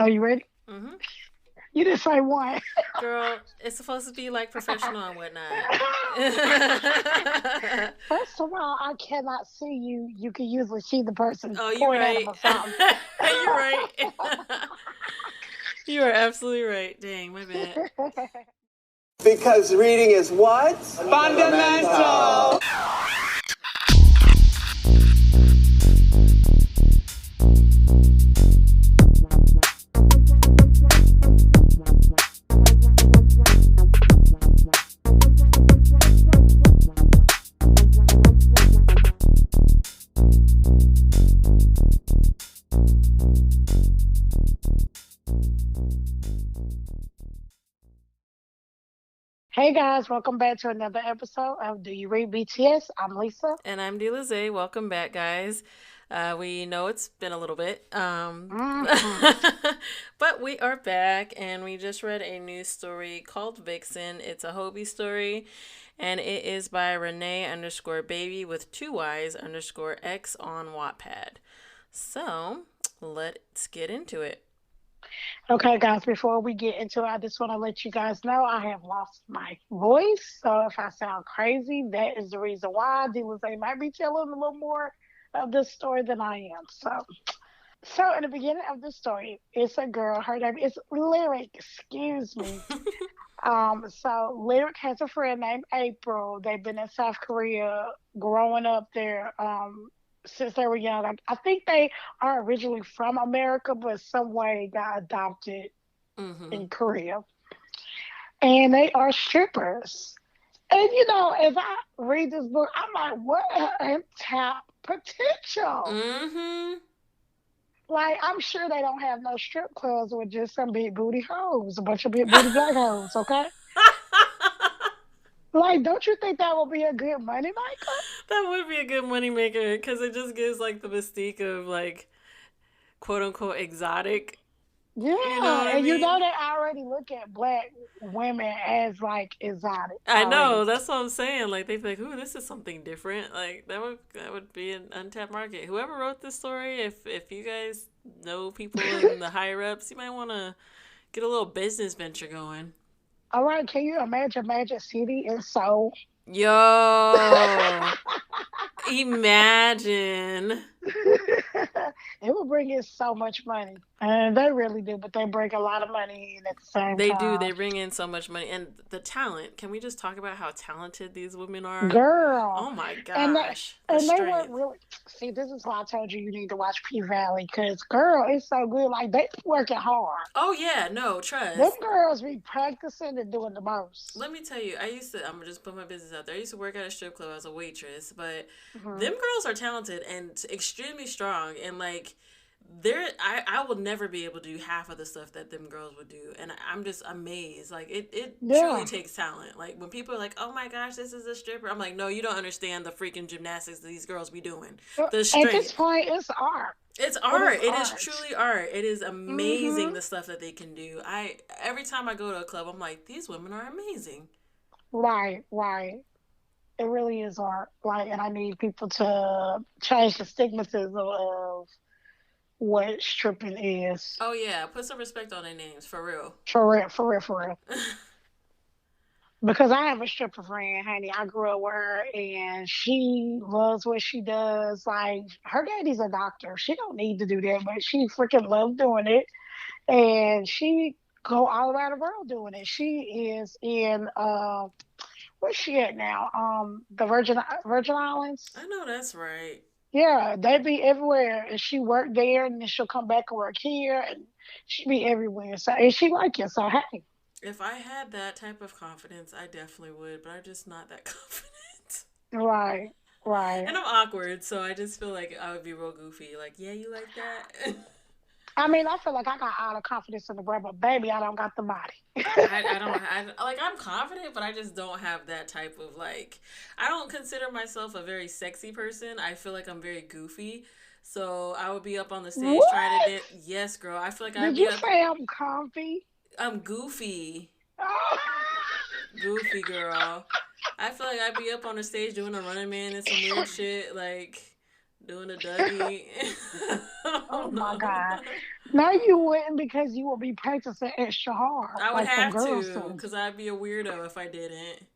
Oh, you ready? Mm-hmm. You didn't say one. Girl, it's supposed to be like professional and whatnot. First of all, I cannot see you. You can usually see the person Oh, you're point at right. them or something. You're right. You are absolutely right. Dang, my bad. Because reading is what? Fundamental. Hey guys, welcome back to another episode of Do You Read BTS? I'm Lisa. And I'm Delaze. Welcome back, guys. We know it's been a little bit, Hmm but we are back, and we just read a new story called Vixen. It's a Hobi story, and it is by Renee underscore baby with two Y's underscore X on Wattpad. So let's get into it. Okay, guys, before we get into it, I just want to let you guys know I have lost my voice. So if I sound crazy, that is the reason why. Delaze might be telling a little more of this story than I am. So in the beginning of the story, it's a girl. Her name is Lyric. Excuse me. So Lyric has a friend named April. They've been in South Korea, growing up there. Since they were young. I think they are originally from America, but some way got adopted Mm-hmm. in Korea. And they are strippers. And as I read this book, I'm like, what untapped potential? Mm-hmm. Like, I'm sure they don't have no strip clubs with just some big booty hoes, a bunch of big booty black hoes, okay? Like, don't you think that would be a good money maker? That would be a good moneymaker because it just gives like the mystique of like quote unquote exotic. You know Yeah, what I and mean? they already look at black women as like exotic I know, already. that's what I'm saying. Like they'd be like, "Ooh, this is something different." Like that would be an untapped market. Whoever wrote this story, if you guys know people in the higher ups, you might want to get a little business venture going. All right, can you imagine Magic City in Seoul? Yo, imagine. It will bring in so much money. And they really do, but they bring a lot of money in at the same They do. time. They bring in so much money, and the talent. Can we just talk about how talented these women are? Girl. Oh my And they gosh, the and they weren't strength. really see, this is why I told you need to watch P Valley, because girl, it's so good. Like they working hard. Oh yeah, no, Them trust. girls be practicing and doing the most. Let me tell you, I used to. I'm gonna just put my business out there. I used to work at a strip club as a waitress, but Hmm them girls are talented and extremely strong, and like they're. I will never be able to do half of the stuff that them girls would do, and I'm just amazed. Like it truly Yeah. takes talent. Like when people are like, "Oh my gosh, this is a stripper," I'm like, "No, you don't understand the freaking gymnastics that these girls be doing. The At this strength." point, it's art. It's It is art. It is art. truly art. It is amazing Hmm the stuff that they can do. I every time I go to a club, I'm like, these women are amazing. Right, right. It really is art. Like, and I need people to change the stigmatism of what stripping is. Oh yeah, put some respect on their names for real. For real, for real, for real. Because I have a stripper friend, honey. I grew up with her, and she loves what she does. Like, her daddy's a doctor. She don't need to do that, but she freaking loves doing it. And she go all around the world doing it. She is in where's she at now? The Virgin Islands. I know that's right. Yeah, they be everywhere, and she worked there, and then she'll come back and work here, and she be everywhere. So, and she like it. So, hey, If I had that type of confidence, I definitely would, but I'm just not that confident. right, right. And I'm awkward, so I just feel like I would be real goofy. Like, yeah, you like that? I mean, I feel like I got all the confidence in the world, but baby, I don't got the body. I don't like I'm confident, but I just don't have that type of like I don't consider myself a very sexy person. I feel like I'm very goofy. So I would be up on the stage trying to What? dance. Yes, girl. I feel like I'd Did be you up. say I'm comfy? I'm goofy. Goofy girl. I feel like I'd be up on the stage doing a running man and some weird shit, like doing a Dougie. I Oh don't my know. God. No, you wouldn't because you will be practicing extra hard, I would like them have girls to, do. because I'd be a weirdo if I didn't.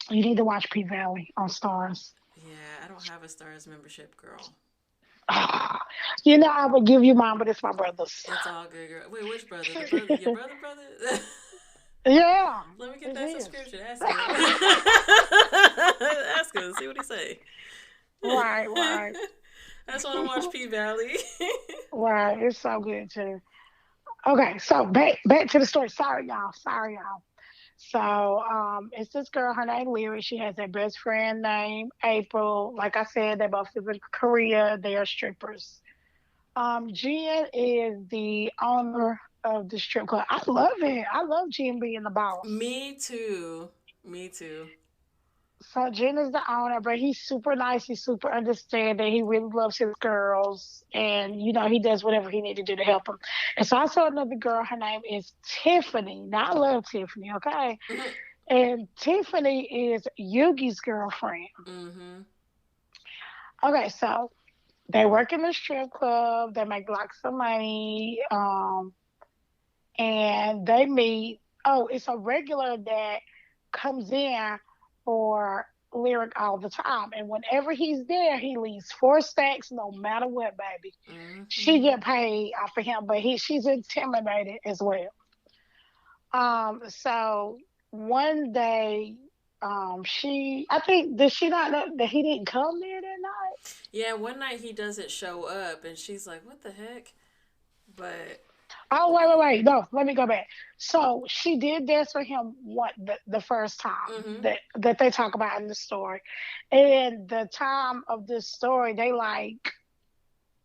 You need to watch P Valley on Stars. Yeah, I don't have a Stars membership, girl. Ah, you know, I would give you mine, but it's my brother's. It's all good, girl. Wait, which brother? The brother, your brother? Yeah, Let me get it's that his. subscription. Ask him. Ask him. See what he say. Right, right, I just want to watch P Valley. right. It's so good too. Okay, so back to the story. Sorry, y'all. Sorry, y'all. So, it's this girl. Her name Lyra. She has a best friend named April. Like I said, they both live in Korea. They are strippers. Jen is the owner of the strip club. I love it. I love Jen being the boss. Me too. Me too. So Jen is the owner, but he's super nice. He's super understanding. He really loves his girls, and he does whatever he need to do to help them. And so I saw another girl. Her name is Tiffany. Now I love Tiffany. Okay, and Tiffany is Yugi's girlfriend. Mm-hmm. Okay, so they work in the strip club. They make lots of money. And they meet. Oh, it's a regular that comes in for Lyric all the time, and whenever he's there, he leaves 4 stacks, no matter what, baby. She Mm-hmm. get paid off of him, but she's intimidated as well. So one day, I think, did she not know that he didn't come there that night? Yeah, one night he doesn't show up, and she's like, "What the heck?" But Oh, wait, wait, wait. No, let me go back. So she did dance for him the first time mm-hmm. that they talk about in the story. And the time of this story, they like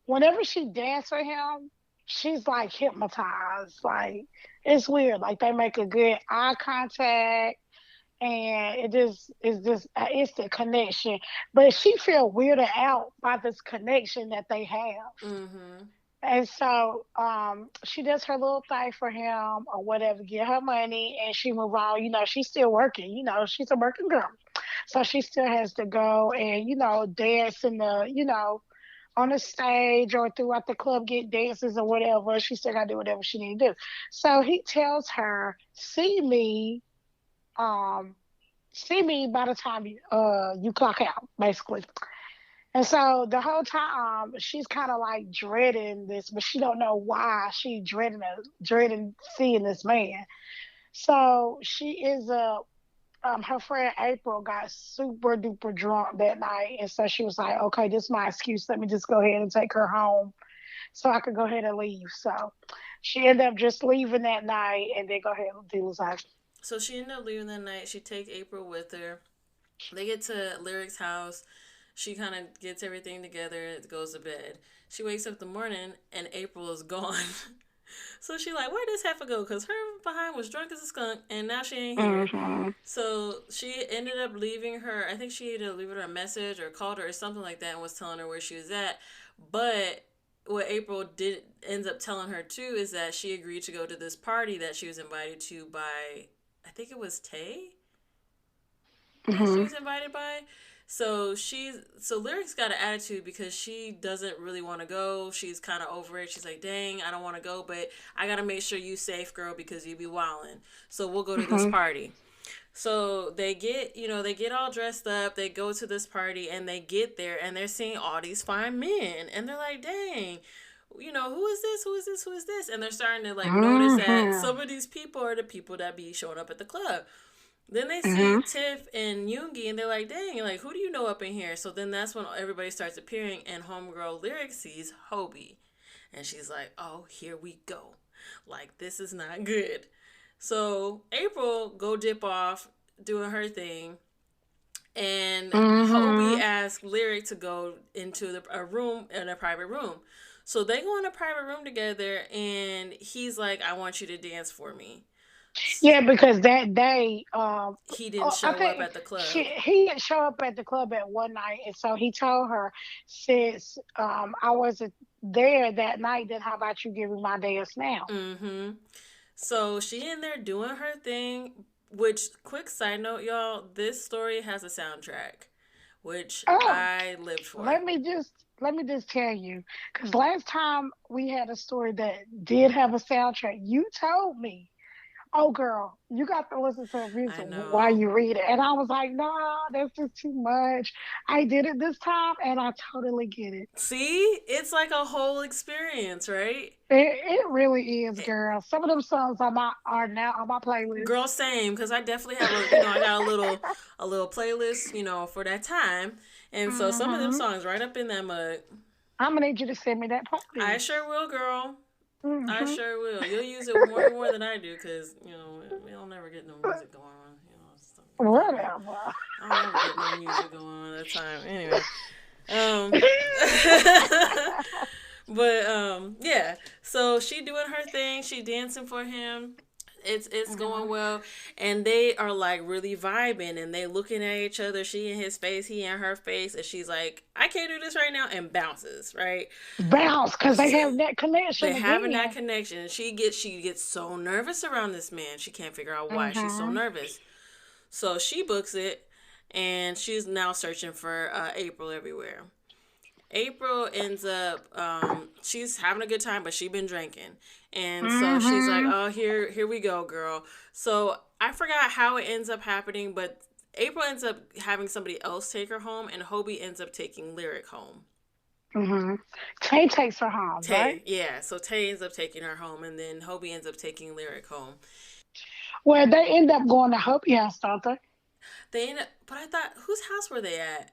whenever she danced for him, she's like hypnotized. Like it's weird. Like they make a good eye contact and it just is just it's the connection. But she feel weirded out by this connection that they have. Mm-hmm. And so she does her little thing for him or whatever, get her money, and she move on. She's still working. She's a working girl. So she still has to go and, dance in on the stage or throughout the club, get dances or whatever. She still got to do whatever she need to do. So he tells her, um, see me by the time you clock out, basically. And so the whole time she's kind of like dreading this, but she don't know why she dreading seeing this man. So she is her friend April got super duper drunk that night, and so she was like, "Okay, this is my excuse. Let me just go ahead and take her home, so I could go ahead and leave." So she ended up just leaving that night, and then go ahead and do his life. So she ended up leaving that night. She take April with her. They get to Lyric's house. She kind of gets everything together, goes to bed. She wakes up the morning and April is gone. So she like, where does Heifer go? Because her behind was drunk as a skunk and now she ain't here. Mm-hmm. So she ended up leaving her. I think she either leave her a message or called her or something like that and was telling her where she was at. But what April did ends up telling her too is that she agreed to go to this party that she was invited to by, I think it was Tay that she Mm-hmm. was invited by. So Lyric's got an attitude because she doesn't really want to go. She's kind of over it. She's like, "Dang, I don't want to go, but I gotta make sure you safe, girl, because you be wildin'. So we'll go to this Mm-hmm. party." So they get all dressed up. They go to this party and they get there and they're seeing all these fine men and they're like, "Dang, who is this? Who is this? Who is this?" And they're starting to like notice that Mm-hmm. some of these people are the people that be showing up at the club. Then they see Mm-hmm. Tiff and Yoongi and they're like, dang, like, who do you know up in here? So then that's when everybody starts appearing and Homegirl Lyric sees Hobi. And she's like, oh, here we go. Like, this is not good. So April go dip off doing her thing. And Hobi Mm-hmm. asks Lyric to go into a room, in a private room. So they go in a private room together and he's like, I want you to dance for me. Yeah, because that day, He didn't I show up think at the club. he didn't show up at the club at one night, and so he told her, since I wasn't there that night, then how about you give me my dance now? Mm-hmm. So she in there doing her thing, which, quick side note, y'all, this story has a soundtrack, which Oh, I lived for. let me just let me just tell you, because last time we had a story that did have a soundtrack, you told me, oh girl, you got to listen to the music I while know. you read it. And I was like, nah, that's just too much. I did it this time and I totally get it. See, it's like a whole experience, right? It really is, Eh, girl. Some of them songs are now on my playlist. Girl, same, because I definitely have I got a little playlist, for that time, and so some of them Hmm. songs right up in that mug. I'm gonna need you to send me that I playlist. sure will, girl. I Hmm. sure will. You'll use it way more than I do, because we don't never get no music going on. Stuff like that. Whatever. I don't ever get no music going on at that time. Anyway, um, but yeah. So she doing her thing. She dancing for him. It's going Mhm. well, and they are like really vibing, and they looking at each other. She in his face, he in her face, and she's like, "I can't do this right now," and bounces right. Bounce, because they have that connection They having that again. connection. She gets so nervous around this man. She can't figure out why she's so Hmm. nervous. So she books it, and she's now searching for April everywhere. April ends up she's having a good time, but she been drinking, and so she's like, Hmm. "Oh, here we go, girl." So I forgot how it ends up happening, but April ends up having somebody else take her home, and Hobie ends up taking Lyric home. Hmm. Tay takes her home, right? Tay, yeah. So Tay ends up taking her home, and then Hobie ends up taking Lyric home. Well, they end up going to Hopi house, don't they? They end up, but I thought, whose house were they at?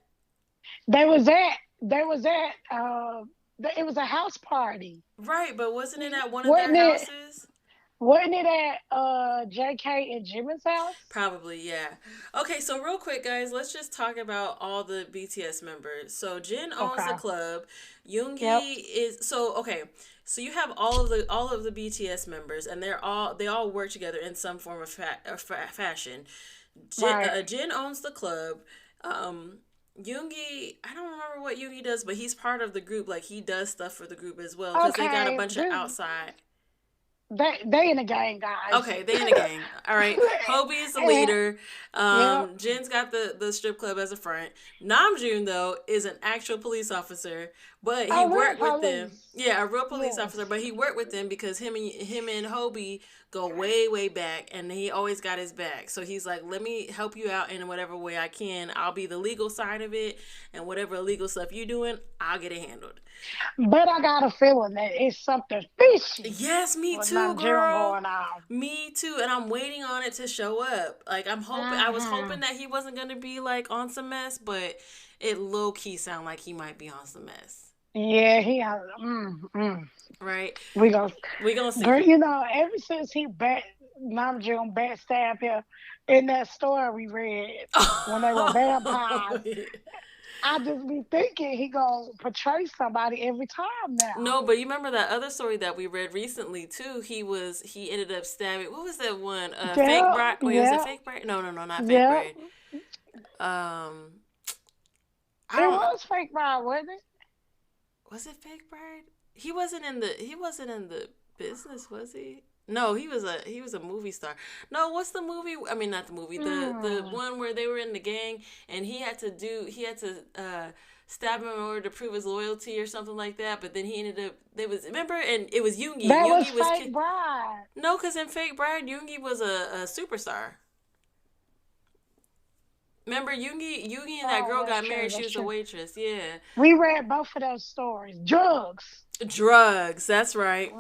It was a house party. Right, but wasn't it at one of their Wasn't it houses? wasn't it at JK and Jimin's house? Probably, yeah. Okay, so real quick, guys, let's just talk about all the BTS members. So Jin owns the Okay. club. Yep. Yoongi is so okay. So you have all of the BTS members, and they all work together in some form of fashion. Right. Jin owns the club. Um, Yoongi, I don't remember what Yoongi does, but he's part of the group. Like he does stuff for the group as well because they got a Okay. bunch of outside. They in the game, guys. Okay, they in a gang. All right. Hobie is the And- leader. yep. Jin's got the strip club as a front. Namjoon though is an actual police officer, but he Oh, real worked with them. police. Yeah, a real police Yes. officer, but he worked with them because him and Hobie go way back, and he always got his back. So he's like, let me help you out in whatever way I can. I'll be the legal side of it, and whatever illegal stuff you doing, I'll get it handled. But I got a feeling that it's something fishy Yes, me with too, Nigerian girl. going on. Me too, and I'm waiting on it to show up. Like I was Hmm. hoping that he wasn't gonna be like on some mess, but it low key sound like he might be on some mess, Yeah, he has. right? We go, We gonna girl. see. You know, ever since Namjoon backstabbed him in that story we read when they were vampires, I just be thinking he gonna portray somebody every time now. No, but you remember that other story that we read recently too? He ended up stabbing. What was that one? Fake Yeah, bride. Wait, was it yeah, fake bride? No, not fake yeah. bride. Um, I It don't. was fake ride, wasn't it? Was it fake bride? He wasn't in the business, was he? No, he was a movie star. No, what's the movie? I mean, not the movie. The Mm. one where they were in the gang and he had to stab him in order to prove his loyalty or something like that. But then he ended up they was remember and it was Yoongi. That was Yoongi was fake bride. no, because in Fake Bride, Yoongi was a superstar. Remember Yoongi and that Oh, girl that's got true. married. She That's was a true. waitress. Yeah. We read both of those stories. Drugs. Drugs. That's right.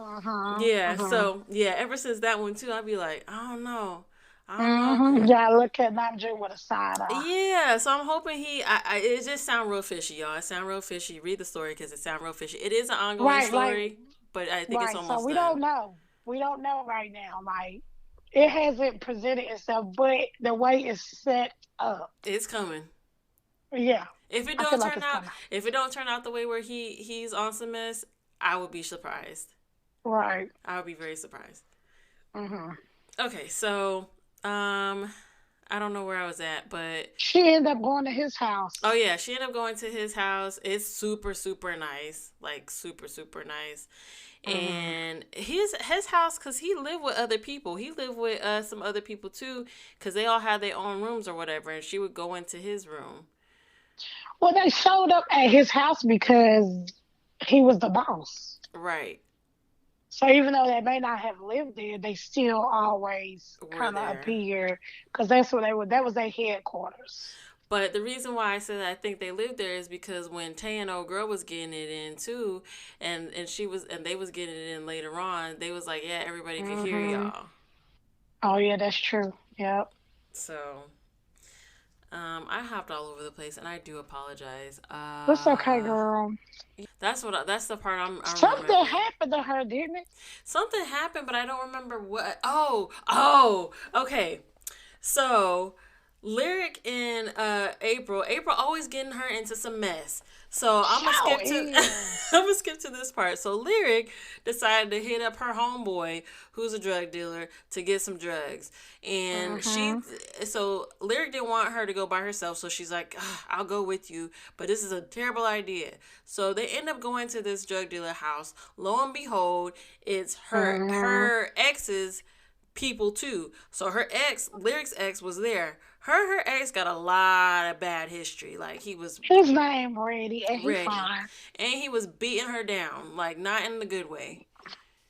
Yeah, Uh-huh. so yeah, ever since that one too, I'd be like, I don't know, I don't know. Yeah, look at Namjoon with a side eye. Yeah, so I'm hoping it just sound real fishy, y'all. It sound real fishy. Read the story because it sound real fishy. It is an ongoing Right, like story, but I think it's right. So almost we done. don't know. We don't know right now. Like it hasn't presented itself, but the way it's set up. It's coming. Yeah, If it I feel don't like turn it's out, coming. if it don't turn out the way where he's on some mess, I would be surprised. Right. I would be very surprised. Hmm. Okay, so I don't know where I was at, but She ended up going to his house. oh yeah, she ended up going to his house. It's super nice, like super nice. Hmm. And his house, cause he lived with other people. He lived with some other people too, cause they all had their own rooms or whatever. And she would go into his room. Well, they showed up at his house because he was the boss. Right. So even though they may not have lived there, they still always Were kind of there. appear because that's where they were. That was their headquarters. But the reason why I said I think they lived there is because when Tay and old girl was getting it in too, and she was and they was getting it in later on, they was like, yeah, everybody could hear Hmm. y'all. Oh yeah, that's true. Yep. So I hopped all over the place, and I do apologize. That's okay, girl. That's the part I'm Something remembering. happened to her, didn't it? Something happened, but I don't remember what. Oh, okay. So, Lyric and April always getting her into some mess. So I'm gonna Sure skip to is. I'm gonna skip to this part. So Lyric decided to hit up her homeboy, who's a drug dealer, to get some drugs, and Mm-hmm. so Lyric didn't want her to go by herself, so she's like, "I'll go with you," but this is a terrible idea. So they end up going to this drug dealer house. Lo and behold, it's Mm-hmm. her ex's people too. So her ex, Lyric's ex, was there. Her ex got a lot of bad history. Like he was His name Reddy, and he ready, fine. and he was beating her down, like not in the good way.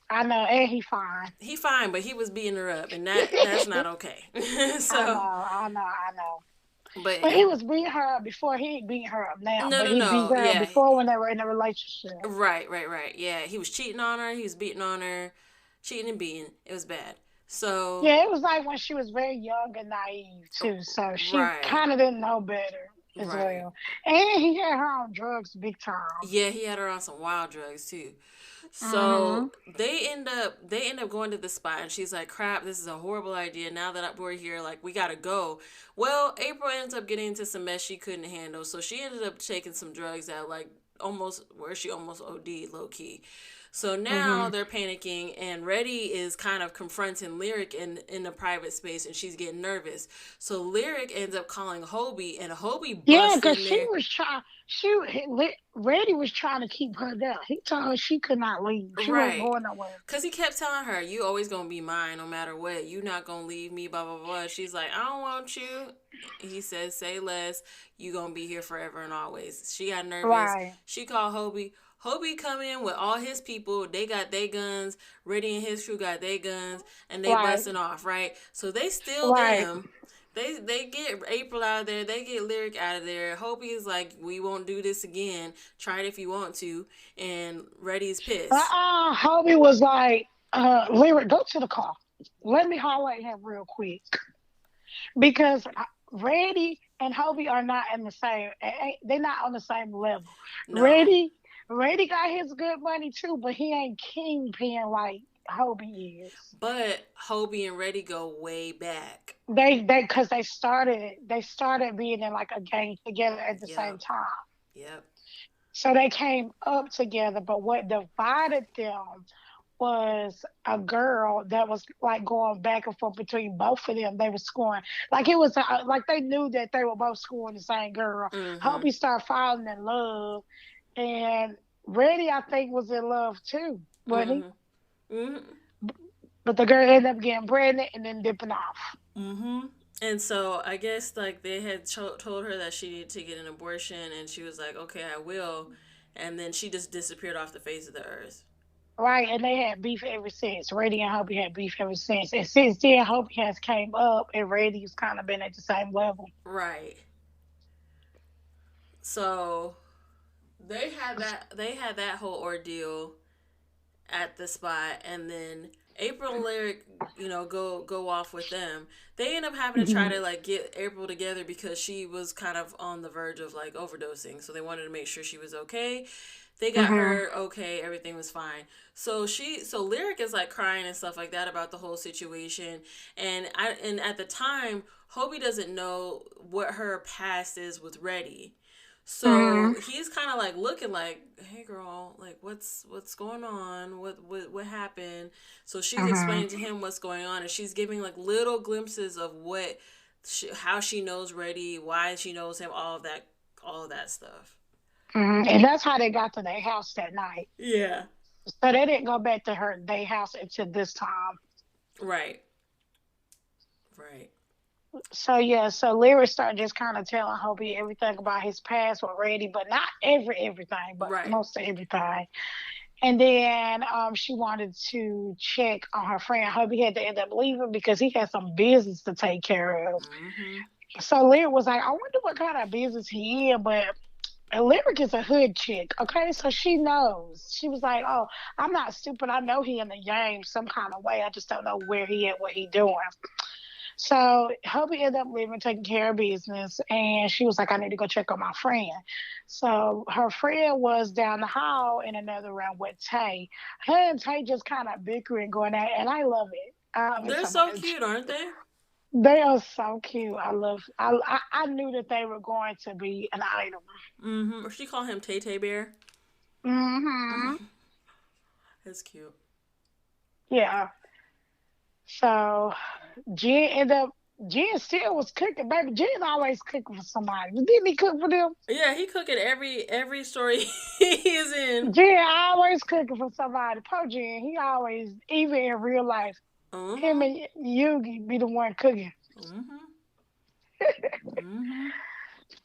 I know, and he fine. He fine, but he was beating her up, and that's not okay. I know, So, I know. but But he was beating her up before. He ain't beating her up now, no, but no, he beat no, her up yeah, before when they were in a relationship. right. Yeah, he was cheating on her. He was beating on her, cheating and beating. It was bad. So, Yeah, it was like when she was very young and naive too, so she right, kind of didn't know better as right. well. And he had her on drugs big time. Yeah, he had her on some wild drugs too. Mm-hmm. So they end up going to the spot, and she's like, "Crap, this is a horrible idea. Now that we're here, like we gotta go." Well, April ends up getting into some mess she couldn't handle, so she ended up taking some drugs that like almost where she almost OD'd low key. So now Mm-hmm. they're panicking, and Reddy is kind of confronting Lyric in a private space, and she's getting nervous. So Lyric ends up calling Hobi, and Hobi Yeah, busts because in she there. was trying. Reddy was trying to keep her there. He told her she could not leave. She wasn't Right. going nowhere. Cause he kept telling her, "You always gonna be mine, no matter what. You not gonna leave me." Blah blah blah. She's like, "I don't want you." He says, "Say less. You gonna be here forever and always." She got nervous. Right, She called Hobi. Hobi come in with all his people. They got their guns. Reddy and his crew got their guns, and they right, busting off. Right. So they steal right, them. They get April out of there. They get Lyric out of there. Hopi is like, "We won't do this again. Try it if you want to." And Reddy's pissed. Hobie was like, Lyric, go to the car. Let me holler at him real quick. Because Reddy and Hobie are not in the same, they're not on the same level. No. Reddy, Reddy got his good money too, but he ain't kingpin like Hobie is. But Hobie and Reddy go way back. Because they started being in like a gang together at the same Yep. time. Yep. So they came up together, but what divided them was a girl that was like going back and forth between both of them. They were scoring like it was like they knew that they were both scoring the same girl. Mm-hmm. Hobie started falling in love, and Reddy I think was in love too, wasn't he? Mm-hmm. Mm-hmm. But the girl ended up getting pregnant and then dipping off. Mm-hmm. And so I guess like they had told her that she needed to get an abortion, and she was like, "Okay, I will." And then she just disappeared off the face of the earth. Right, and they had beef ever since. Reddy and Hobie had beef ever since, and since then, Hobie has came up, and Reddy's kind of been at the same level. Right. So they had that whole ordeal at the spot, and then April and Lyric, go off with them. They end up having to try Mhm. to like get April together because she was kind of on the verge of like overdosing. So they wanted to make sure she was okay. They got Mhm. her okay, everything was fine. So Lyric is like crying and stuff like that about the whole situation. And at the time, Hobie doesn't know what her past is with Reddy. Mhm. So he's kind of like looking like, "Hey girl, like what's going on? What happened?" So she's Mhm. explaining to him what's going on, and she's giving like little glimpses of how she knows Reddy, why she knows him, all of that stuff. Mhm. And that's how they got to their house that night. Yeah. So they didn't go back to their house until this time. Right. Right. So Lyric started just kind of telling Hobie everything about his past already, but not everything, but Right. most of everything. And then she wanted to check on her friend. Hubby had to end up leaving because he had some business to take care of. Mm-hmm. So Lyric was like, I wonder what kind of business he in, but Lyric is a hood chick, okay? So she knows. She was like, oh, I'm not stupid. I know he in the game some kind of way. I just don't know where he at, what he doing. So Hubby ended up leaving, taking care of business, and she was like, I need to go check on my friend. So her friend was down the hall in another room with Tay. Her and Tay just kind of bickering, going at, and I love it. I love it They're so so much. cute, aren't they? They are so cute. I knew that they were going to be an item. Mm-hmm. Or she called him Tay Tay Bear. Mm-hmm. That's cute. Yeah. So Jen ended up Jen still was cooking, baby. Jen's always cooking for somebody. Didn't he cook for them? Yeah, he cook it every story he's in. Jen always cooking for somebody. Poor Jen, he always, even in real life, him Mm-hmm. and Yugi be the one cooking. Mm-hmm. Mm-hmm.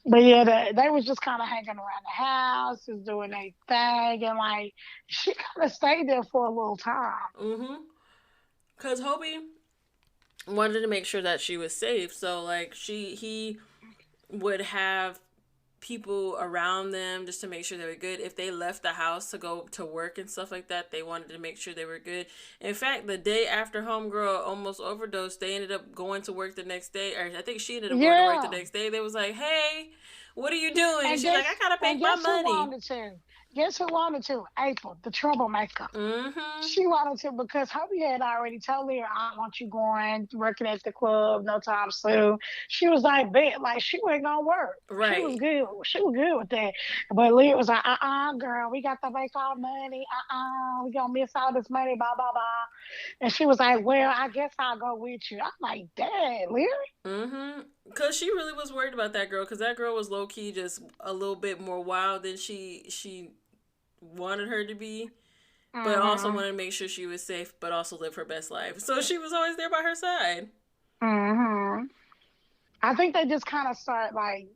But yeah, they was just kind of hanging around the house, just doing their thing, and like she kind of stayed there for a little time. Mm-hmm. Cause Hobie wanted to make sure that she was safe, so like he would have people around them just to make sure they were good. If they left the house to go to work and stuff like that, they wanted to make sure they were good. In fact, the day after Homegirl almost overdosed, they ended up going to work the next day, or I think she ended up going to work the Yeah, next day. They was like, "Hey, what are you doing?" and She's like, "I gotta make my guess who money." wanted to? Guess who wanted to? April, the troublemaker. Mm-hmm. She wanted to because Hubby had already told her, I don't want you going working at the club no time soon. She was like, bet, like she wasn't gonna work. She was Right. good. She was good with that. But Leah was like, girl, we got to make our money. We gonna miss all this money, blah, blah, blah. And she was like, well, I guess I'll go with you. I'm like, Dad, Leah? Mm-hmm. Cause she really was worried about that girl. Cause that girl was low key just a little bit more wild than she wanted her to be, but also Mm-hmm. wanted to make sure she was safe, but also live her best life. So she was always there by her side. Mm-hmm. I think they just kind of started like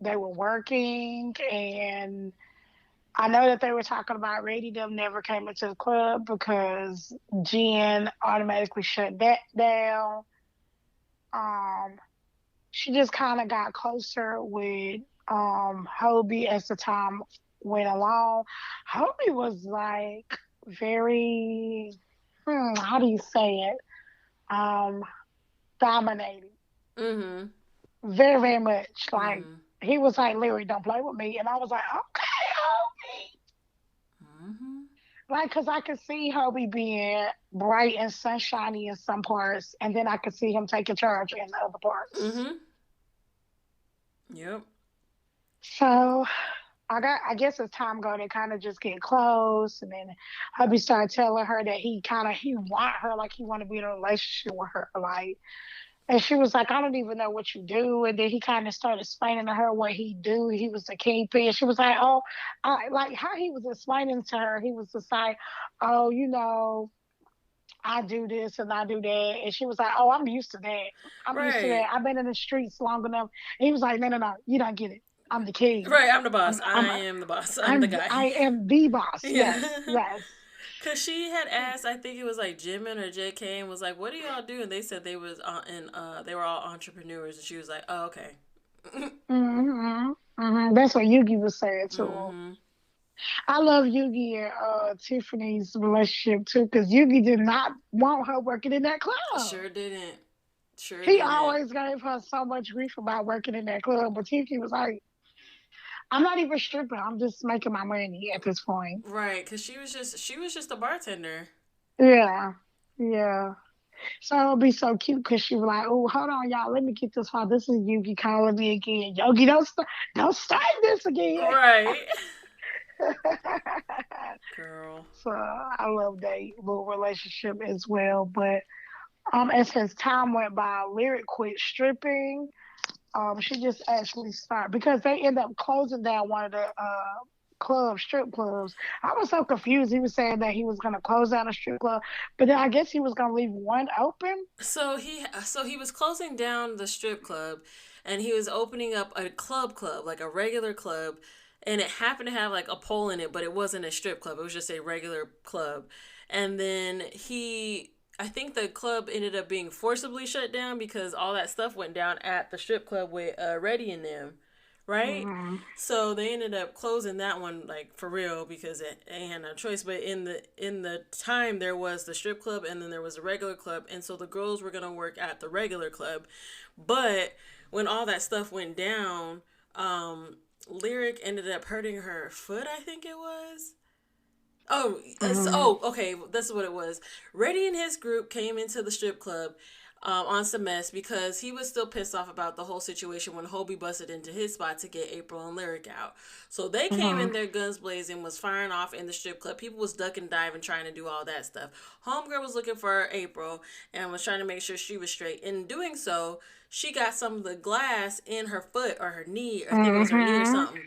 they were working, and I know that they were talking about Rady them never came into the club because Jen automatically shut that down. Um, she just kind of got closer with Hobi as the time went along. Hobi was like very, how do you say it? Um, dominating Mm-hmm. very, very much. Like Mm-hmm. he was like, Larry, don't play with me. And I was like, okay, Hobi. Mm-hmm. Like, cause I could see Hobie being bright and sunshiny in some parts, and then I could see him taking charge in the other parts. Mm-hmm. Yep. So I guess as time go, they kind of just get close, and then Hubby started telling her that he want her, like he want to be in a relationship with her, like. And she was like, I don't even know what you do. And then he kind of started explaining to her what he do. He was the kingpin. She was like, oh, like how he was explaining to her. He was just like, oh, I do this and I do that. And she was like, oh, I'm used to that. I'm used to that. Right. I've been in the streets long enough. And he was like, no, no, no, you don't get it. I'm the king. Right. I'm the I'm, boss. I'm, I a, am the boss. I'm the guy. I am the boss. Yeah. Yes, yes. Cause she had asked, I think it was like Jimin or JK, and was like, "What do y'all do?" And they said they was they were all entrepreneurs, and she was like, "Oh, okay." Hmm. Hmm. That's what Yugi was saying to him. Mm-hmm. I love Yugi and Tiffany's relationship too, because Yugi did not want her working in that club. Sure didn't. Sure He didn't. always gave her so much grief about working in that club, but Tiffany was like, I'm not even stripping. I'm just making my money at this point. Right, cause she was just a bartender. Yeah. Yeah. So it'll be so cute because she was like, oh, hold on, y'all. Let me get this far. This is Yugi calling me again. Yogi, don't start this again. Right. Girl. So I love that little relationship as well. But as his time went by, Lyric quit stripping. She just actually started because they end up closing down one of the strip clubs. I was so confused. He was saying that he was going to close down a strip club, but then I guess he was going to leave one open. So he was closing down the strip club, and he was opening up a club, like a regular club, and it happened to have like a pole in it, but it wasn't a strip club. It was just a regular club. And then I think the club ended up being forcibly shut down because all that stuff went down at the strip club with Reddy and them, right? Mm-hmm. So they ended up closing that one like for real because they had no choice. But in the time there was the strip club and then there was a regular club, and so the girls were gonna work at the regular club. But when all that stuff went down, Lyric ended up hurting her foot. I think it was. Mm-hmm. Okay. This is what it was. Reddy and his group came into the strip club on some mess because he was still pissed off about the whole situation when Hobi busted into his spot to get April and Lyric out. So they came Mm-hmm. in there guns blazing, was firing off in the strip club. People was ducking, diving, trying to do all that stuff. Homegirl was looking for April and was trying to make sure she was straight. In doing so, she got some of the glass in her foot or her knee. I think it was her knee or Mm-hmm. something.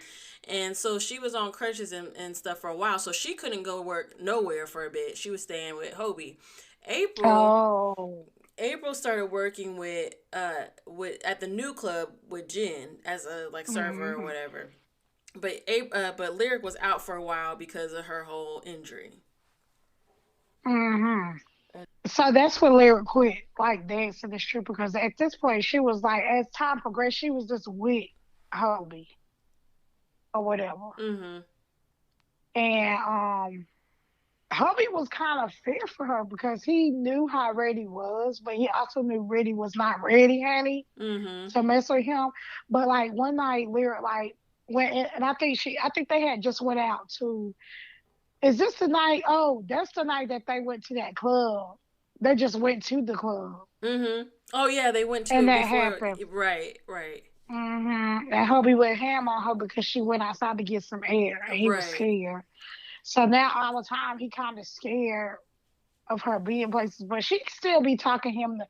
And so she was on crutches and stuff for a while. So she couldn't go work nowhere for a bit. She was staying with Hobi. April Oh. April started working with at the new club with Jen as a like server or Mm-hmm. whatever. But Lyric was out for a while because of her whole injury. Mm-hmm. So that's when Lyric quit, like dancing the strip, because at this point she was like, as time progressed, she was just with Hobie or whatever. Mm-hmm. And Hubby was kind of fair for her because he knew how ready was, but he also knew Reddy was not ready, honey, Mm-hmm. to mess with him. But like one night, Lyric like went in, and I think they had just went out to. Is this the night? Oh, that's the night that they went to that club. They just went to the club, Mm-hmm. Oh yeah, they went to and it that before. happened. Right. Right. And Hubby went ham on her because she went outside to get some air, and he was Right. scared. So now all the time he kind of scared of her being places, but she still be talking him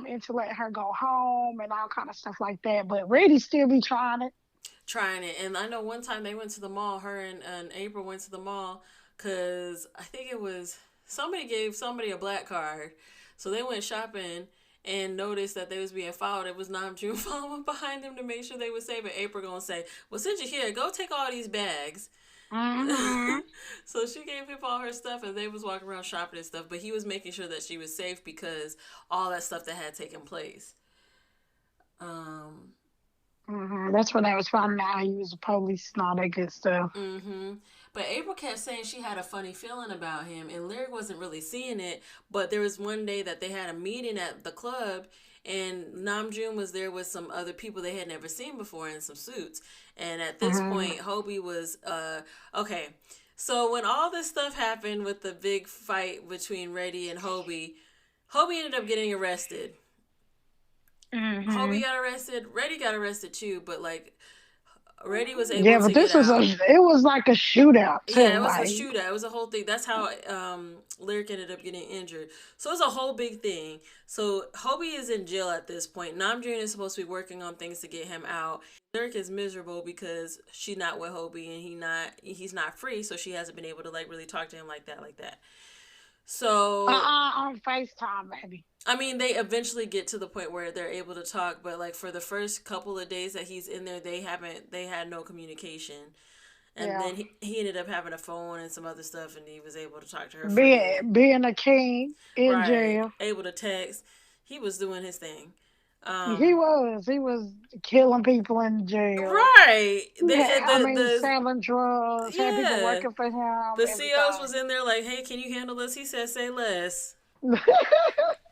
into letting her go home and all kind of stuff like that. But Reddy still be trying it. Trying it. And I know one time they went to the mall. Her and April went to the mall because I think it was somebody gave somebody a black card, so they went shopping and noticed that they was being followed. It was Namjoon following behind them to make sure they were safe. And April gonna say, "Well, since you're here, go take all these bags." Mm-hmm. So she gave him all her stuff, and they was walking around shopping and stuff. But he was making sure that she was safe because all that stuff that had taken place. Um, That's when they was finding out he was a police and all that good stuff. Mm-hmm. But April kept saying she had a funny feeling about him, and Lyric wasn't really seeing it. But there was one day that they had a meeting at the club, and Namjoon was there with some other people they had never seen before in some suits. And at this Mm-hmm. point, Hobi was okay. So when all this stuff happened with the big fight between Reddy and Hobi ended up getting arrested. Mm-hmm. Hobi got arrested. Reddy got arrested too, but like Reddy was able Yeah, but to get this was out. it was like a shootout Yeah, too. it was a Like, shootout. It was a whole thing. That's how Lyric ended up getting injured. So it's a whole big thing. So Hobie is in jail at this point. Namjoon is supposed to be working on things to get him out. Lyric is miserable because she's not with Hobie and he's not free, so she hasn't been able to like really talk to him like that. So on FaceTime, baby. I mean, they eventually get to the point where they're able to talk, but like for the first couple of days that he's in there, they had no communication. And Yeah, then he ended up having a phone and some other stuff, and he was able to talk to her freely. being a king in Right, jail. able to text. He was doing his thing. He Um, was. He was killing people in jail. right. Yeah, I mean, The selling drugs, had people yeah. working for him, The COs was everything. in there like, hey, can you handle this? He said, say less.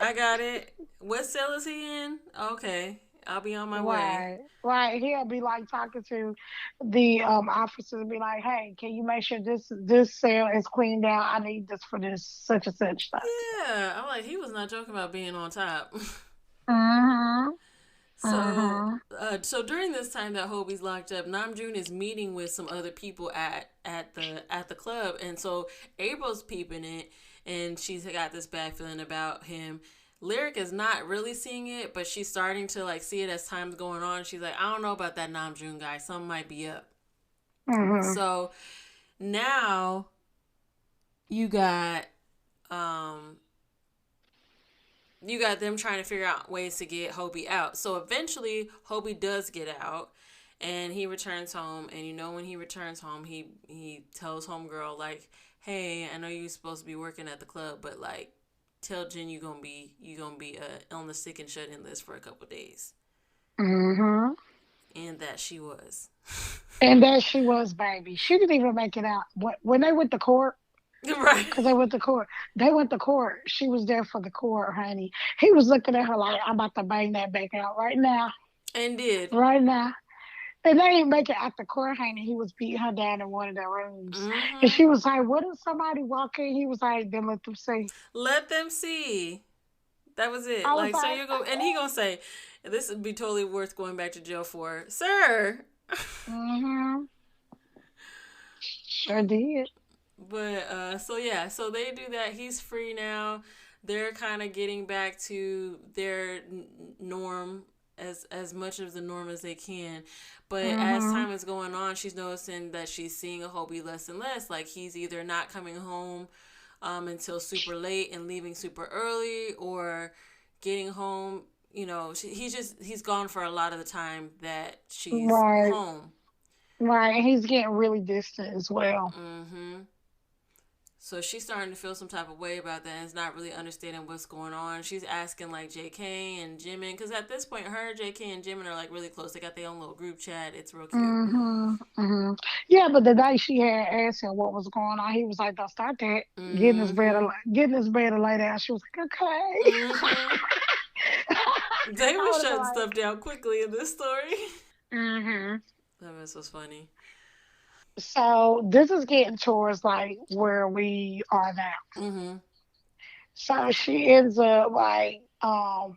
I got it. What cell is he in? Okay, I'll be on my way. Right, right. He'll be like talking to the officers and be like, "Hey, can you make sure this cell is cleaned out? I need this for this such and such stuff." Yeah, I'm like, he was not joking about being on top. Mhm, So, mhm, so during this time that Hobie's locked up, Namjoon is meeting with some other people at the club, and so April's peeping it, and she's got this bad feeling about him. Lyric is not really seeing it, but she's starting to like see it as time's going on. She's like, I don't know about that Namjoon guy. Something might be up. Mhm. So now you got um you got them trying to figure out ways to get Hobi out. So eventually Hobi does get out and he returns home, and when he returns home, he tells homegirl like, "Hey, I know you're supposed to be working at the club, but like tell Jen you gonna be on the sick and shut in list for a couple days." Mhm. And that she was. And there she was, baby. She didn't even make it out. When they went to court, Right. because they went to court. They went to court. She was there for the court, honey. He was looking at her like, I'm about to bang that back out right now. And did. Right now. And they didn't make it out the court, honey. He was beating her down in one of the rooms. And Mm-hmm. she was like, what if somebody walk in? He was like, then let them see. Let them see. That was it. I was Like, sir, like, you go, and he gonna say, "This would be totally worth going back to jail for, sir." mm-hmm. Sure did. But so yeah, so they do that. He's free now. They're kind of getting back to their norm, as much of the norm as they can. But as Mm-hmm. time is going on, she's noticing that she's seeing a Hobie less and less. Like he's either not coming home until super late and leaving super early, or getting home. He's gone for a lot of the time that she's Right. home. Right. And he's getting really distant as well. Mm-hmm. So she's starting to feel some type of way about that and is not really understanding what's going on. She's asking like JK and Jimin, because at this point, her, JK, and Jimin are like really close. They got their own little group chat. It's real cute. Mm-hmm. Mm-hmm. Yeah, but the day she had asked him what was going on, he was like, don't start that. Mm-hmm. Getting his bed to lay down. She was like, okay. Mm-hmm. They I were would have been shutting like, stuff down quickly in this story. mm-hmm. That mess was funny. So this is getting towards like where we are now. Mm-hmm. So she ends up like going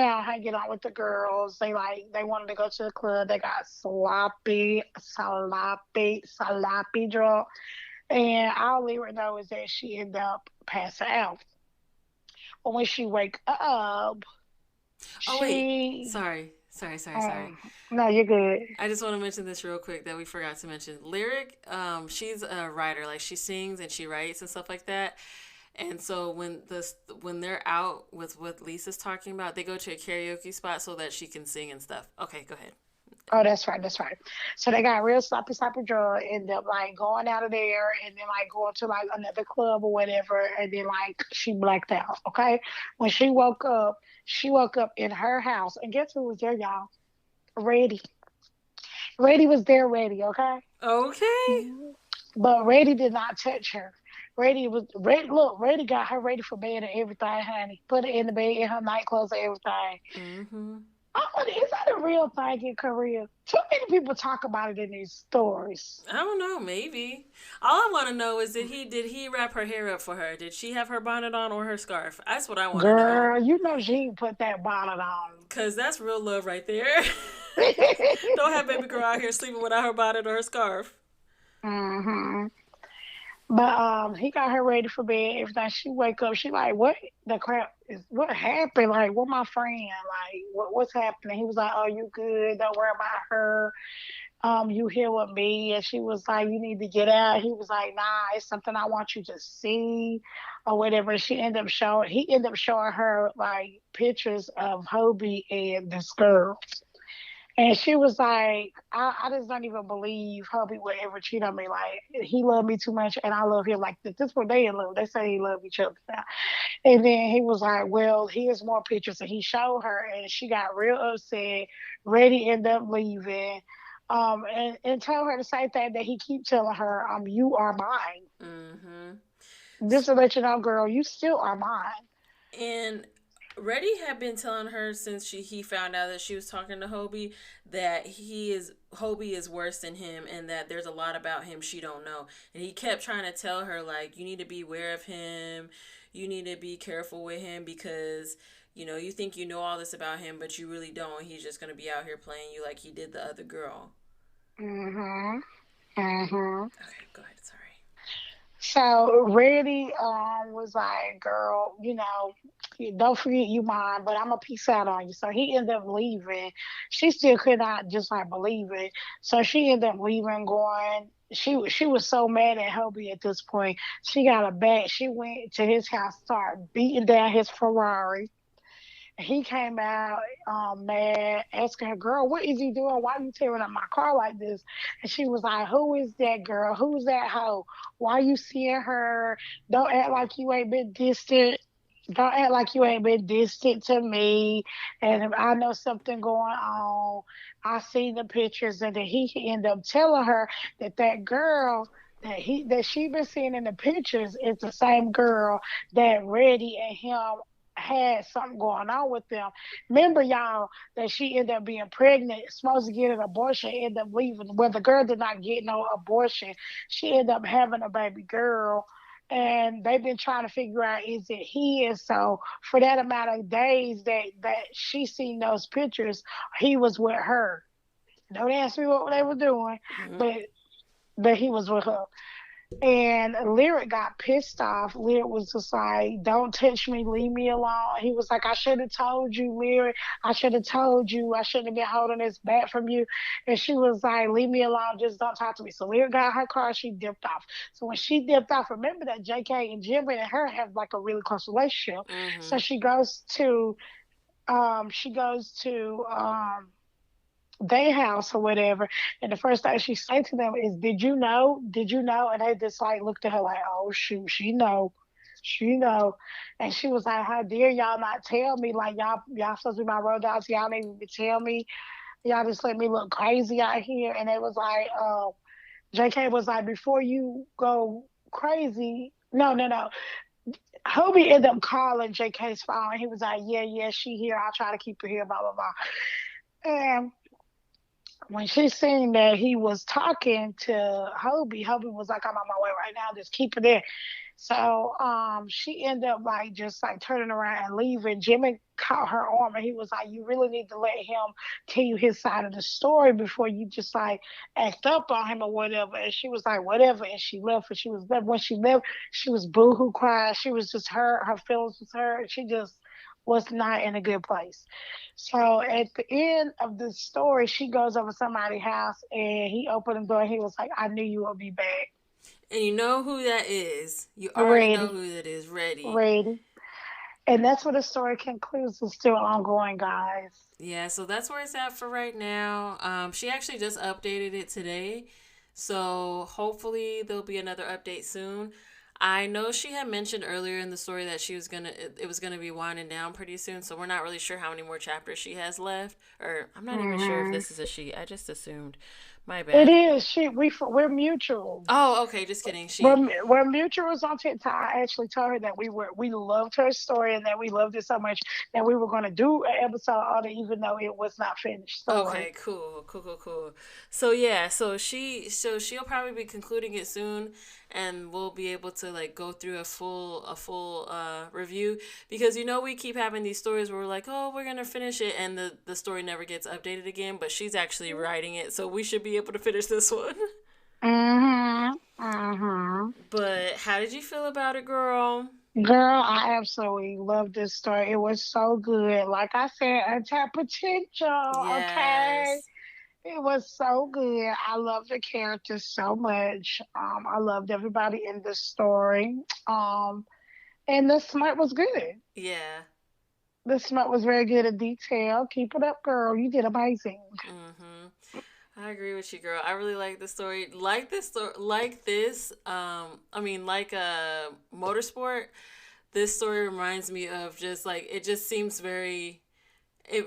out, hanging out with the girls. They wanted to go to the club. They got sloppy drunk. And all Lyra know is that she ended up passing out. But when she wake up, Oh wait, she sorry. no, you're good. I just want to mention this real quick that we forgot to mention. Lyric, she's a writer. Like she sings and she writes and stuff like that. And so when they're out with what Lisa's talking about, they go to a karaoke spot so that she can sing and stuff. Okay, go ahead. Oh, that's right, that's right. So they got real sloppy drunk, end up like going out of there and then like going to like another club or whatever, and then like she blacked out. Okay. When she woke up in her house, and guess who was there, y'all? Reddy. Reddy was there, Reddy, okay? Okay. Mhm. But Reddy did not touch her. Reddy got her ready for bed and everything, honey. Put her in the bed in her nightclothes and everything. Mm-hmm. Is that a real thing in Korea? Too many people talk about it in these stories. I don't know. Maybe. All I want to know is did he wrap her hair up for her? Did she have her bonnet on or her scarf? That's what I want to know. Girl, you know she ain't put that bonnet on. Cause that's real love right there. Don't have baby girl out here sleeping without her bonnet or her scarf. hmm But he got her ready for bed. Every time she wake up, she like, "What the crap is? What happened? Like, what my friend? Like, what's happening?" He was like, "Oh, you good? Don't worry about her. You here with me?" And she was like, "You need to get out." He was like, "Nah, it's something I want you to see, or whatever." He ended up showing her like pictures of Hobie and this girl. And she was like, I just don't even believe Hubby would ever cheat on me. Like, he loved me too much and I love him like this. This is what they in love. They say he love each other now. And then he was like, well, here's more pictures. And he showed her and she got real upset, ready to end up leaving. And tell her the same thing that he keep telling her, you are mine. Mm-hmm. Just to let you know, girl, you still are mine. And Reddy had been telling her since he found out that she was talking to Hobi that Hobi is worse than him and that there's a lot about him she don't know. And he kept trying to tell her like you need to be aware of him, you need to be careful with him because you think you know all this about him but you really don't. He's just gonna be out here playing you like he did the other girl. Mm-hmm. Mm-hmm. Okay, go ahead. Sorry. So Reddy was like, girl, don't forget you mine, but I'm gonna peace out on you. So he ended up leaving. She still could not just like believe it. So she ended up leaving, going. She was so mad at Hobi at this point. She got a bat. She went to his house, started beating down his Ferrari. He came out mad, asking her, "Girl, what is he doing? Why are you tearing up my car like this?" And she was like, "Who is that girl? Who's that hoe? Why you seeing her? Don't act like you ain't been distant. Don't act like you ain't been distant to me. And if I know something going on, I see the pictures." And then he ended up telling her that that girl that she been seeing in the pictures is the same girl that Reddy and him had something going on with them. Remember, y'all, that she ended up being pregnant, supposed to get an abortion, ended up leaving. Well, the girl did not get no abortion. She ended up having a baby girl. And they've been trying to figure out, is it his? So for that amount of days that she seen those pictures, he was with her. Don't ask me what they were doing, Mm-hmm. but he was with her. And Lyric got pissed off. Lyric was just like, "Don't touch me, leave me alone." He was like, "I should have told you, Lyric. I should have told you. I shouldn't have been holding this back from you." And she was like, "Leave me alone. Just don't talk to me." So Lyric got her car. She dipped off. So when she dipped off, remember that JK and Jimmy and her have like a really close relationship. Mm-hmm. So she goes to their house or whatever. And the first thing she say to them is, "Did you know? Did you know?" And they just like looked at her like, "Oh shoot, she know. She know." And she was like, "How dare y'all not tell me? Like y'all supposed to be my road dogs. Y'all didn't even tell me. Y'all just let me look crazy out here." And it was like, JK was like, "Before you go crazy." No, no, no. Hobie ended up calling JK's phone. He was like, "Yeah, yeah, she here. I'll try to keep her here, blah, blah, blah." And when she seen that he was talking to Hobie, Hobie was like, "I'm on my way right now. Just keep it there." So she ended up like just like turning around and leaving. Jimmy caught her arm and he was like, "You really need to let him tell you his side of the story before you just like act up on him or whatever." And she was like, "Whatever." And she left. And she was left. When she left, she was boohoo crying. She was just hurt. Her feelings was hurt. She just was not in a good place. So at the end of the story, she goes over somebody's house and he opened the door and he was like, "I knew you would be back." And you know who that is. You already know Ready, who that is. Ready. ready. And that's where the story concludes. It's still ongoing, guys. Yeah, so that's where it's at for right now. She actually just updated it today. So hopefully there'll be another update soon. I know she had mentioned earlier in the story that it was gonna be winding down pretty soon, so we're not really sure how many more chapters she has left. Or I'm not even sure if Hmm. this is a she. I just assumed. My It bad. is. We're mutuals. Oh, okay, just kidding. We're She. we're mutuals on TikTok. I actually told her that we loved her story and that we loved it so much that we were going to do an episode on it, even though it was not finished story. Okay, cool, cool, cool, cool. So yeah, so she'll probably be concluding it soon, and we'll be able to like go through a full review, because we keep having these stories where we're like, oh, we're gonna finish it, and the story never gets updated again, but she's actually writing it, so we should be able to finish this one. Mhm. Mhm. But how did you feel about it, girl? Girl, I absolutely love this story. It was so good. Like I said, untapped potential. Okay. Yes. It was so good. I love the characters so much. I loved everybody in the story. And the smut was good. Yeah. The smut was very good at detail. Keep it up, girl. You did amazing. Mm-hmm. I agree with you, girl. I really like the story. Like this story, like this. I mean, like a motorsport. This story reminds me of just like it just seems very.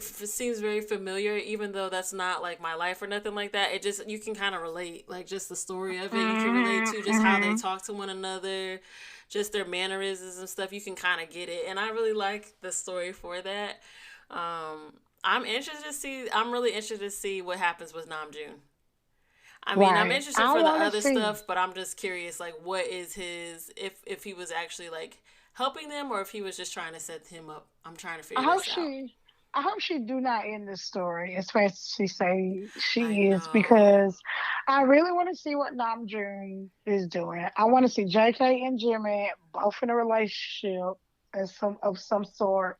Seems very familiar, even though that's not like my life or nothing like that. It just you can kind of relate, like just the story of it. You can relate Hmm. to just how they Hmm. talk to one another, just their mannerisms and stuff. You can kind of get it, and I really like the story for that. I'm interested to see. I'm really interested to see what happens with Namjoon. I mean, I'm Right. interested I for the want to other see. stuff, but I'm just curious, like, what is his if he was actually like helping them or if he was just trying to set him up. I'm trying to I figure hope this out. she. I hope she do not end the story as fast as she say I she is know. because I really want to see what Namjoon is doing. I want to see JK and Jimmy both in a relationship. as some sort,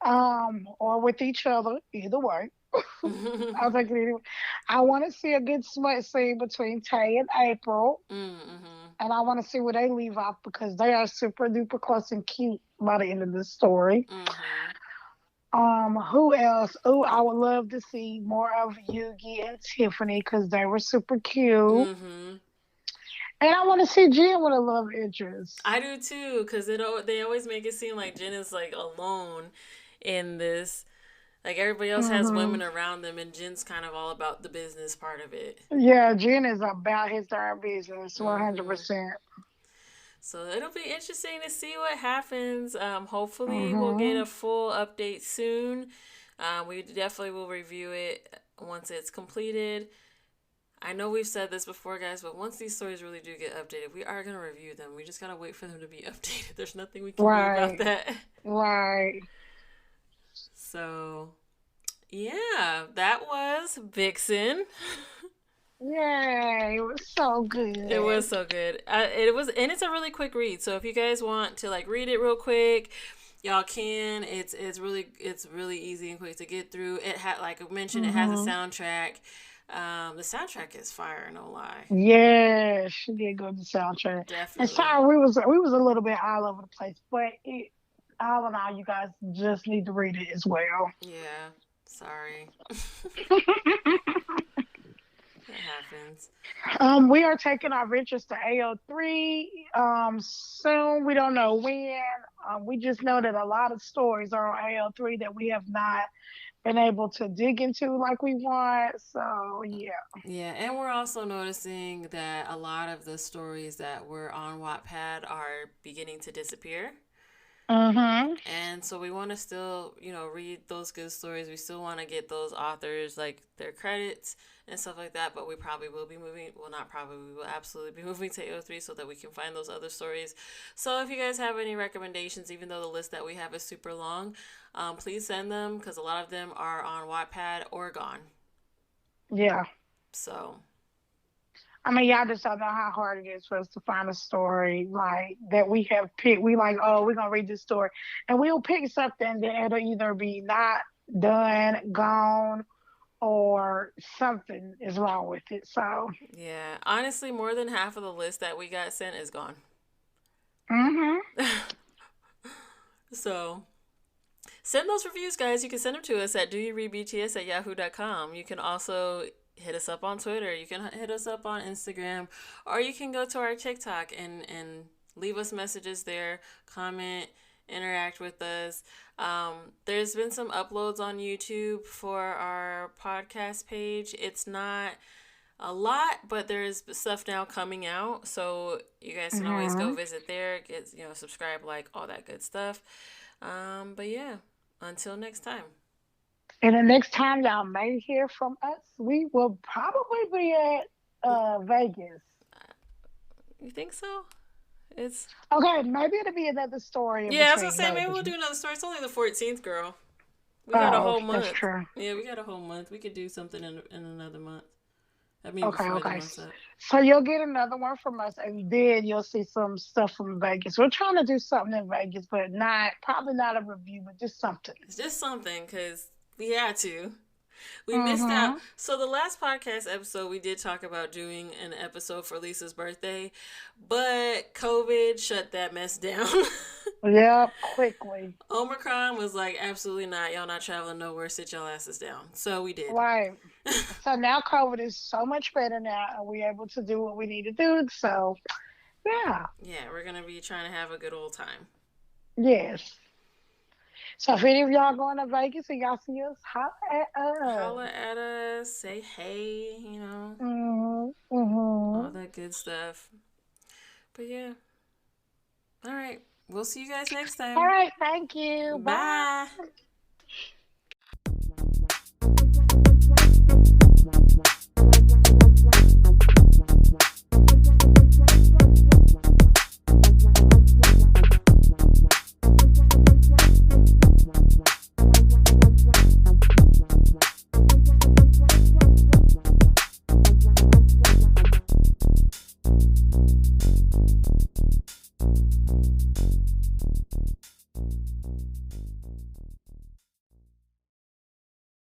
or with each other, either way. I'll take it anyway. I want to see a good smut scene between Tay and April, Mm-hmm. and I want to see where they leave off because they are super duper close and cute by the end of this story. Mm-hmm. Who else? Oh, I would love to see more of Yugi and Tiffany because they were super cute. Mm-hmm. And I want to see Jen with a love interest. I do too, because they always make it seem like Jen is like alone in this. Like everybody else has Hmm. women around them, and Jen's kind of all about the business part of it. Yeah, Jen is about his darn business, Mm-hmm. 100%. So it'll be interesting to see what happens. Hopefully, we'll get Hmm. a full update soon. We definitely will review it once it's completed. I know we've said this before, guys, but once these stories really do get updated, we are going to review them. We just got to wait for them to be updated. There's nothing we can do about Right, that. right. So, yeah, that was Vixen. Yay, it was so It good. was so good. It was, and it's a really quick read. So if you guys want to like read it real quick, y'all can. It's really easy and quick to get through. It had, like I mentioned, it has a Hmm. soundtrack. The soundtrack is fire, no lie. Yeah, she did go to the soundtrack. And Definitely. sorry, we was a little bit all over the place, but all in all, you guys just need to read it as well. Yeah. Sorry. It happens. We are taking our ventures to AO3 soon. We don't know when. We just know that a lot of stories are on AO3 that we have not been able to dig into like we want. So yeah. Yeah, and we're also noticing that a lot of the stories that were on Wattpad are beginning to disappear. Mm-hmm. And so we want to still, read those good stories. We still want to get those authors like their credits and stuff like that. But we probably will be moving. Well, not probably. We will absolutely be moving to AO3 so that we can find those other stories. So if you guys have any recommendations, even though the list that we have is super long, please send them because a lot of them are on Wattpad or gone. Yeah. So I mean, y'all just don't know how hard it is for us to find a story like that we have picked. We like, oh, we're gonna read this story, and we'll pick something that it'll either be not done, gone, or something is wrong with it. So, yeah, honestly, more than half of the list that we got sent is gone. hmm So send those reviews, guys. You can send them to us at doyoureadbts@yahoo.com. You can also hit us up on Twitter. You can hit us up on Instagram, or you can go to our TikTok and leave us messages there, comment, interact with us. There's been some uploads on YouTube for our podcast page. It's not a lot, but there's stuff now coming out, so you guys can always go hmm visit there, get subscribe, like all that good stuff. But yeah, until next time. And the next time y'all may hear from us, we will probably be at Vegas. You think so? It's Okay, maybe it'll be another story in Yeah, I was gonna between say maybe Vegas. we'll do another story. It's only the 14th, girl. We got a Oh, whole that's month. true. Yeah, we got a whole month. We could do something in another month. I mean, Okay, before the okay. month's up. So you'll get another one from us, and then you'll see some stuff from Vegas. We're trying to do something in Vegas, but not probably not a review, but just something. It's just something because we had to. We missed out. Mm-hmm. So the last podcast episode, we did talk about doing an episode for Lisa's birthday, but COVID shut that mess down. Yep, quickly. Omicron was like, absolutely not. Y'all not traveling nowhere. Sit y'all asses down. So we did. Right. So now COVID is so much better now, and we're able to do what we need to do. So, yeah, Yeah, we're gonna be trying to have a good old time. yes. So if any of y'all going to Vegas and y'all see us, holla at us. Holla at us, say hey, Mm-hmm. all Mm-hmm. that good stuff. But yeah, all right. We'll see you guys next All time. right, thank you. Bye. Bye.